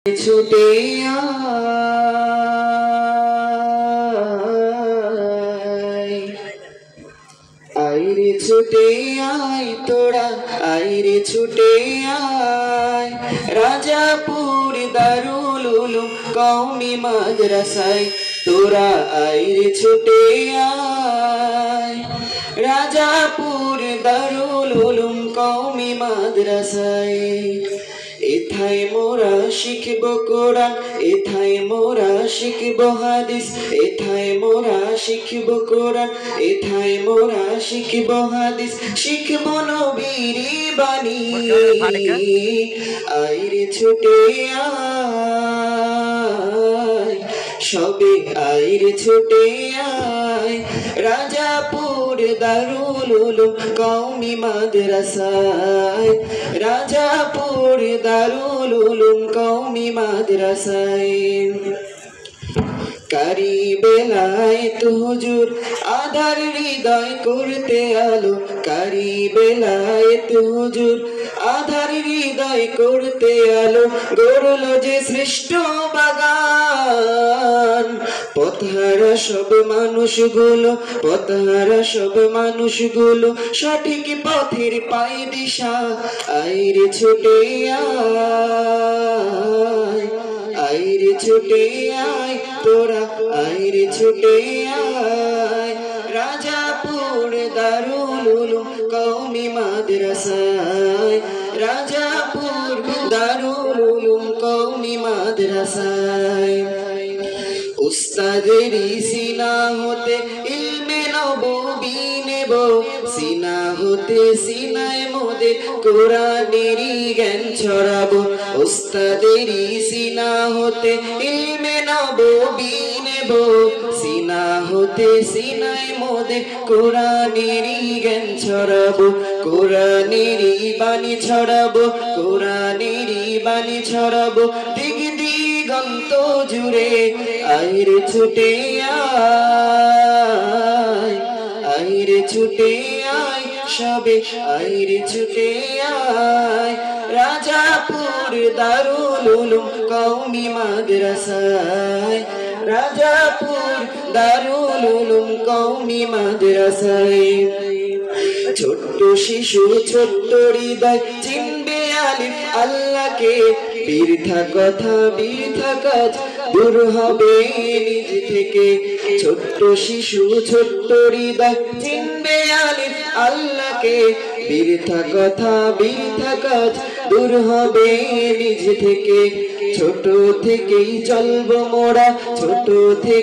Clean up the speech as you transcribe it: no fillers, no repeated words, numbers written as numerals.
ছুটে আইরে ছুটে আয় তোরা আইরে ছুটে আয় রাজাপুর দারুল উলুম কওমি মাদ্রাসায় তোরা আইরে ছুটে আয় রাজাপুর দারুল উলুম কওমি মাদ্রাসায় এথায় মোরা শিখব কোরআন এথায় মোরা শিখব হাদিস এথায় মোরা শিখব কোরআন এথায় মোরা শিখব হাদিস শিখব নবীর বাণী আইরে ছুটে আয় সবে আইরে ছুটে আয় রাজাপুর দারুল উলুম কওমি মাদ্রাসায় রাজাপুর দারুল উলুম কওমি মাদ্রাসায় কারি বেলায়েত হুজুর আধার হৃদয় করতে আলো কারি বেলায়েত হুজুর আধার হৃদয় করতে আলো গড়ল যে শ্রেষ্ঠ বাগান পথহারা সব মানুষগুলো সঠিক পথের পাই দিশা আইরে ছুটে আয় আইরে ছুটে আয় তোরা আইরে ছুটে আয় রাজাপুর দারুল উলুম কওমি মাদ্রাসায় রাজাপুর দারুল উলুম কওমি মাদ্রাসায় উস্তাদেরই সিনা হতে ইলমে নববী নেব সিনা হতে সিনায় মোদের কোরআনেরই জ্ঞান ছড়াবো উস্তাদেরই সিনা হতে ইলমে নববী নেব সিনা হতে সিনায় মোদের কোরআনেরই জ্ঞান ছড়াবো কোরআনেরই বাণী ছড়াবো কোরআনেরই বাণী ছড়াবো দিক দিগন্ত জুড়ে আইরে ছুটে আয় আইরে ছুটে আয় সবে আইরে ছুটে আয় রাজাপুর দারুল উলুম কওমি মাদ্রাসায় রাজাপুর দারুল উলুম কওমি মাদ্রাসায় ছোট্ট শিশু ছোট্ট হৃদয় চিনবে আলিফ আল্লাহকে বৃথা কথা বৃথা কাজ দূর হবে নিজ থেকে ছোট্ট শিশু ছোট্ট হৃদয় চিনবে আলিফ আল্লাহকে বৃথা কথা বৃথা কাজ দূর হবে নিজ থেকে ছোট থেকেই চলবো মোরা ছোট থেকে